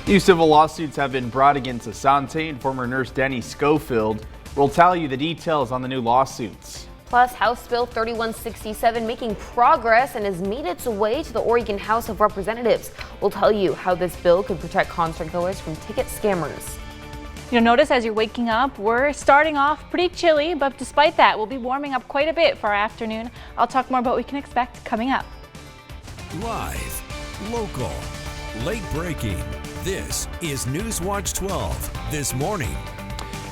New civil lawsuits have been brought against Asante and former nurse Danny Schofield. We'll tell you the details on the new lawsuits. Plus, House Bill 3167 making progress and has made its way to the Oregon House of Representatives. We'll tell you how this bill could protect concert goers from ticket scammers. You'll notice as you're waking up, we're starting off pretty chilly, but despite that, we'll be warming up quite a bit for our afternoon. I'll talk more about what we can expect coming up. Live, local, late breaking. This is NewsWatch 12 this morning.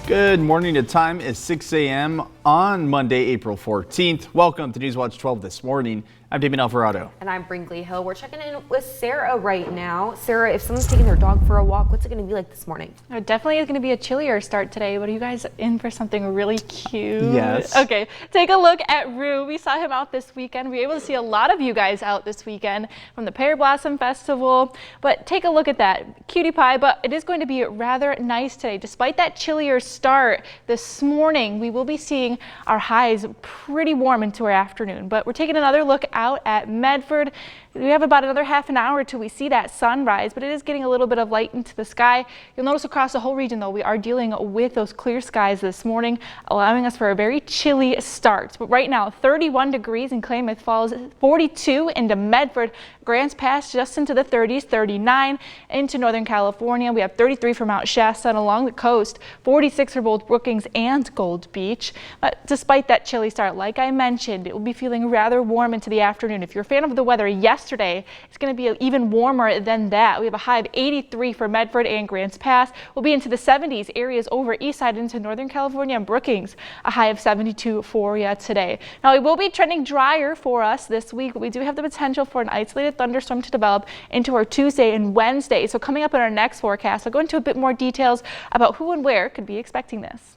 Good morning. The time is 6 a.m. on Monday, April 14th. Welcome to NewsWatch 12 this morning. I'm Damien Alvarado. And I'm Brinkley Hill. We're checking in with Sarah right now. Sarah, if someone's taking their dog for a walk, what's it going to be like this morning? It definitely is going to be a chillier start today, but are you guys in for something really cute? Yes. Okay, take a look at Rue. We saw him out this weekend. We were able to see a lot of you guys out this weekend from the Pear Blossom Festival, but take a look at that cutie pie. But it is going to be rather nice today. Despite that chillier start this morning, we will be seeing our highs pretty warm into our afternoon, but we're taking another look out at Medford. We have about another half an hour till we see that sunrise, but it is getting a little bit of light into the sky. You'll notice across the whole region, though, we are dealing with those clear skies this morning, allowing us for a very chilly start. But right now, 31 degrees in Klamath Falls, 42 into Medford, Grants Pass just into the 30s, 39 into Northern California. We have 33 for Mount Shasta and along the coast, 46 for both Brookings and Gold Beach. But despite that chilly start, like I mentioned, it will be feeling rather warm into the afternoon. If you're a fan of the weather, yesterday it's going to be even warmer than that. We have a high of 83 for Medford and Grants Pass. We'll be into the 70s areas over east side into Northern California and Brookings, a high of 72 for you today. Now it will be trending drier for us this week, but we do have the potential for an isolated thunderstorm to develop into our Tuesday and Wednesday. So coming up in our next forecast, I'll go into a bit more details about who and where could be expecting this.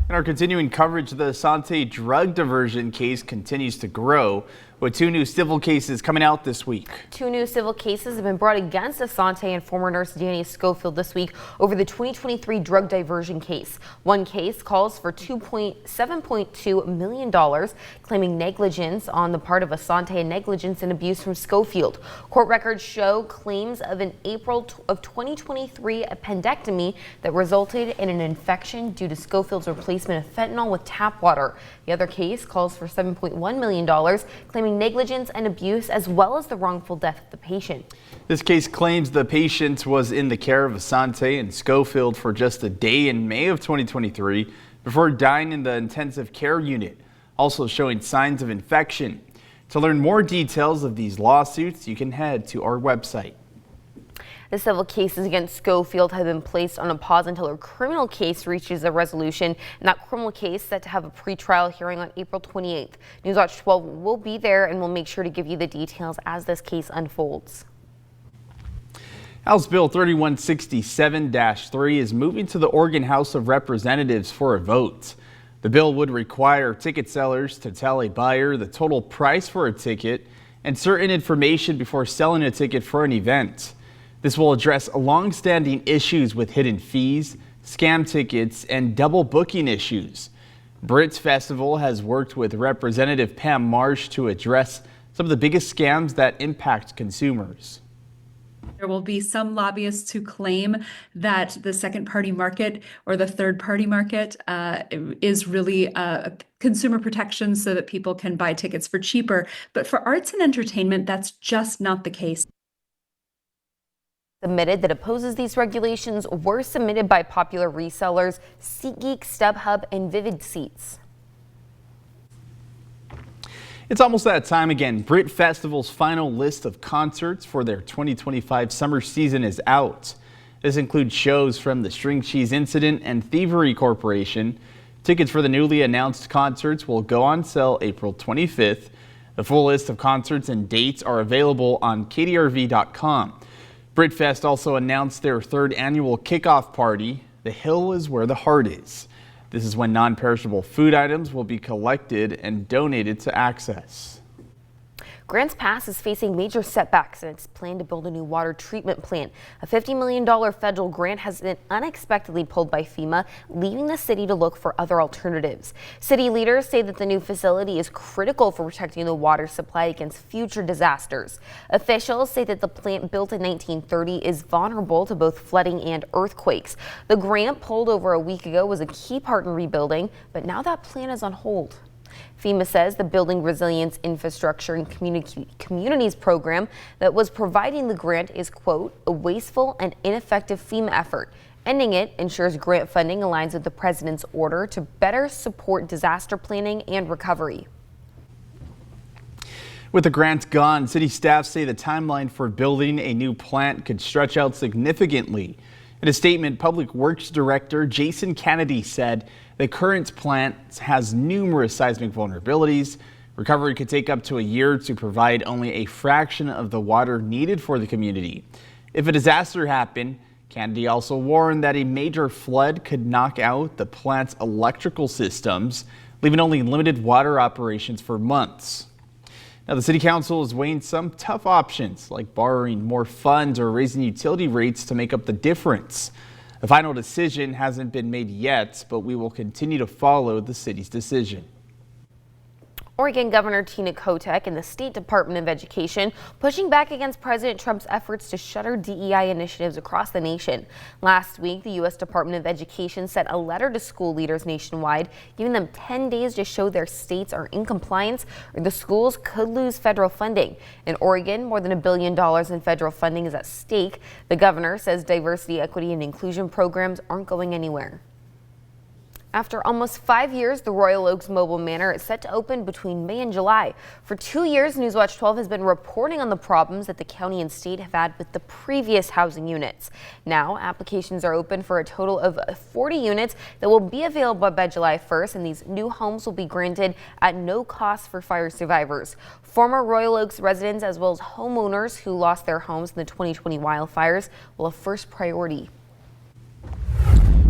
In our continuing coverage, the Asante drug diversion case continues to grow, with 2 new civil cases coming out this week. 2 new civil cases have been brought against Asante and former nurse Danny Schofield this week over the 2023 drug diversion case. One case calls for $7.2 million, claiming negligence on the part of Asante and negligence and abuse from Schofield. Court records show claims of an April of 2023 appendectomy that resulted in an infection due to Schofield's replacement of fentanyl with tap water. The other case calls for $7.1 million, claiming negligence and abuse as well as the wrongful death of the patient. This case claims the patient was in the care of Asante and Schofield for just a day in May of 2023 before dying in the intensive care unit, also showing signs of infection. To learn more details of these lawsuits, you can head to our website. The civil cases against Schofield have been placed on a pause until her criminal case reaches a resolution, and that criminal case set to have a pretrial hearing on April 28th. NewsWatch 12 will be there, and we'll make sure to give you the details as this case unfolds. House Bill 3167-3 is moving to the Oregon House of Representatives for a vote. The bill would require ticket sellers to tell a buyer the total price for a ticket and certain information before selling a ticket for an event. This will address long-standing issues with hidden fees, scam tickets, and double booking issues. Brits Festival has worked with Representative Pam Marsh to address some of the biggest scams that impact consumers. There will be some lobbyists who claim that the second party market or the third party market is really consumer protection so that people can buy tickets for cheaper. But for arts and entertainment, that's just not the case. Submitted that opposes these regulations were submitted by popular resellers SeatGeek, StubHub, and Vivid Seats. It's almost that time again. Brit Festival's final list of concerts for their 2025 summer season is out. This includes shows from the String Cheese Incident and Thievery Corporation. Tickets for the newly announced concerts will go on sale April 25th. The full list of concerts and dates are available on kdrv.com. BritFest also announced their 3rd annual kickoff party. The Hill is where the heart is. This is when non-perishable food items will be collected and donated to Access. Grants Pass is facing major setbacks in its plan to build a new water treatment plant. A $50 million federal grant has been unexpectedly pulled by FEMA, leaving the city to look for other alternatives. City leaders say that the new facility is critical for protecting the water supply against future disasters. Officials say that the plant, built in 1930, is vulnerable to both flooding and earthquakes. The grant, pulled over a week ago, was a key part in rebuilding, but now that plan is on hold. FEMA says the Building Resilience Infrastructure and Communities program that was providing the grant is, quote, a wasteful and ineffective FEMA effort. Ending it ensures grant funding aligns with the president's order to better support disaster planning and recovery. With the grant gone, city staff say the timeline for building a new plant could stretch out significantly. In a statement, Public Works Director Jason Kennedy said the current plant has numerous seismic vulnerabilities. Recovery could take up to a year to provide only a fraction of the water needed for the community. If a disaster happened, Kennedy also warned that a major flood could knock out the plant's electrical systems, leaving only limited water operations for months. Now, the City Council is weighing some tough options, like borrowing more funds or raising utility rates to make up the difference. The final decision hasn't been made yet, but we will continue to follow the city's decision. Oregon Governor Tina Kotek and the State Department of Education pushing back against President Trump's efforts to shutter DEI initiatives across the nation. Last week, the U.S. Department of Education sent a letter to school leaders nationwide, giving them 10 days to show their states are in compliance or the schools could lose federal funding. In Oregon, more than $1 billion in federal funding is at stake. The governor says diversity, equity, and inclusion programs aren't going anywhere. After almost 5 years, the Royal Oaks Mobile Manor is set to open between May and July. For 2 years, NewsWatch 12 has been reporting on the problems that the county and state have had with the previous housing units. Now, applications are open for a total of 40 units that will be available by July 1st, and these new homes will be granted at no cost for fire survivors. Former Royal Oaks residents, as well as homeowners who lost their homes in the 2020 wildfires, will have first priority.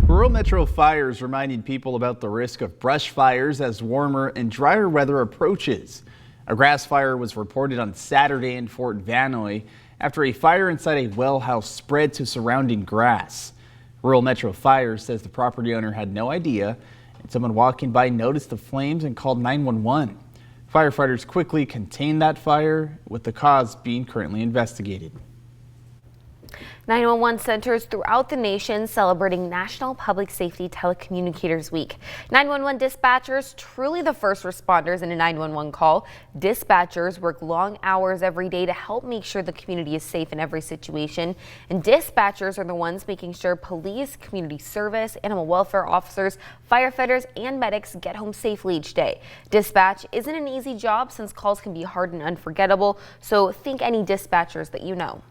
Rural Metro Fire is reminding people about the risk of brush fires as warmer and drier weather approaches. A grass fire was reported on Saturday in Fort Vanoy after a fire inside a well house spread to surrounding grass. Rural Metro Fire says the property owner had no idea, and someone walking by noticed the flames and called 911. Firefighters quickly contained that fire, with the cause being currently investigated. 911 centers throughout the nation celebrating National Public Safety Telecommunicators Week. 911 dispatchers, truly the first responders in a 911 call. Dispatchers work long hours every day to help make sure the community is safe in every situation. And dispatchers are the ones making sure police, community service, animal welfare officers, firefighters, and medics get home safely each day. Dispatch isn't an easy job since calls can be hard and unforgettable, so think any dispatchers that you know.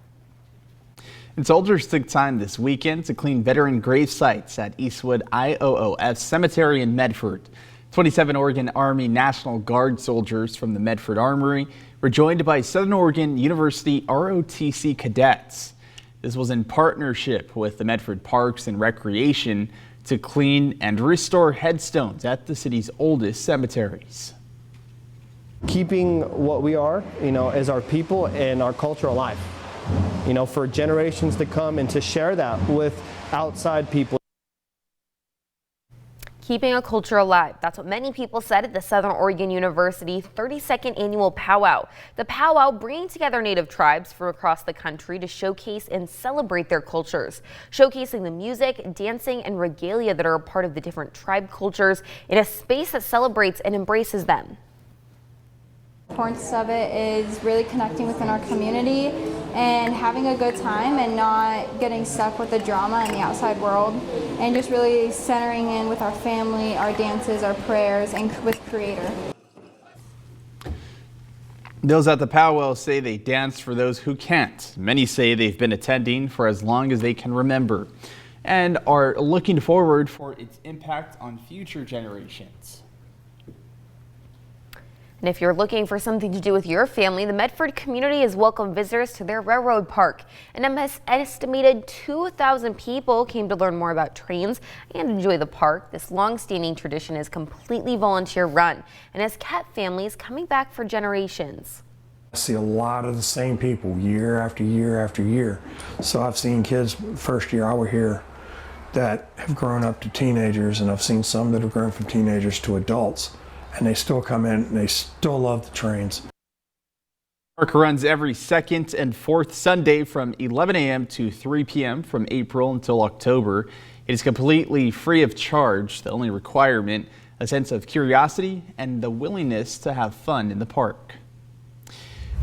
And soldiers took time this weekend to clean veteran grave sites at Eastwood IOOF Cemetery in Medford. 27 Oregon Army National Guard soldiers from the Medford Armory were joined by Southern Oregon University ROTC cadets. This was in partnership with the Medford Parks and Recreation to clean and restore headstones at the city's oldest cemeteries. Keeping what we are, as our people and our culture alive. For generations to come and to share that with outside people. Keeping a culture alive. That's what many people said at the Southern Oregon University 32nd Annual Powwow. The powwow bringing together Native tribes from across the country to showcase and celebrate their cultures, showcasing the music, dancing, and regalia that are a part of the different tribe cultures in a space that celebrates and embraces them. The importance of it is really connecting within our community and having a good time and not getting stuck with the drama in the outside world, and just really centering in with our family, our dances, our prayers, and with Creator. Those at the powwow say they dance for those who can't. Many say they've been attending for as long as they can remember and are looking forward for its impact on future generations. And if you're looking for something to do with your family, the Medford community has welcomed visitors to their railroad park. An estimated 2,000 people came to learn more about trains and enjoy the park. This long-standing tradition is completely volunteer run and has kept families coming back for generations. I see a lot of the same people year after year after year. So I've seen kids first year I were here that have grown up to teenagers, and I've seen some that have grown from teenagers to adults, and they still come in and they still love the trains. Park runs every second and fourth Sunday from 11 a.m. to 3 p.m. from April until October. It is completely free of charge. The only requirement, a sense of curiosity and the willingness to have fun in the park.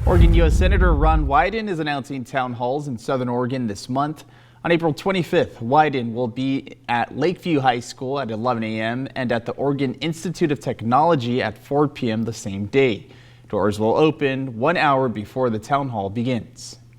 Oregon U.S. Senator Ron Wyden is announcing town halls in Southern Oregon this month. On April 25th, Wyden will be at Lakeview High School at 11 a.m. and at the Oregon Institute of Technology at 4 p.m. the same day. Doors will open 1 hour before the town hall begins.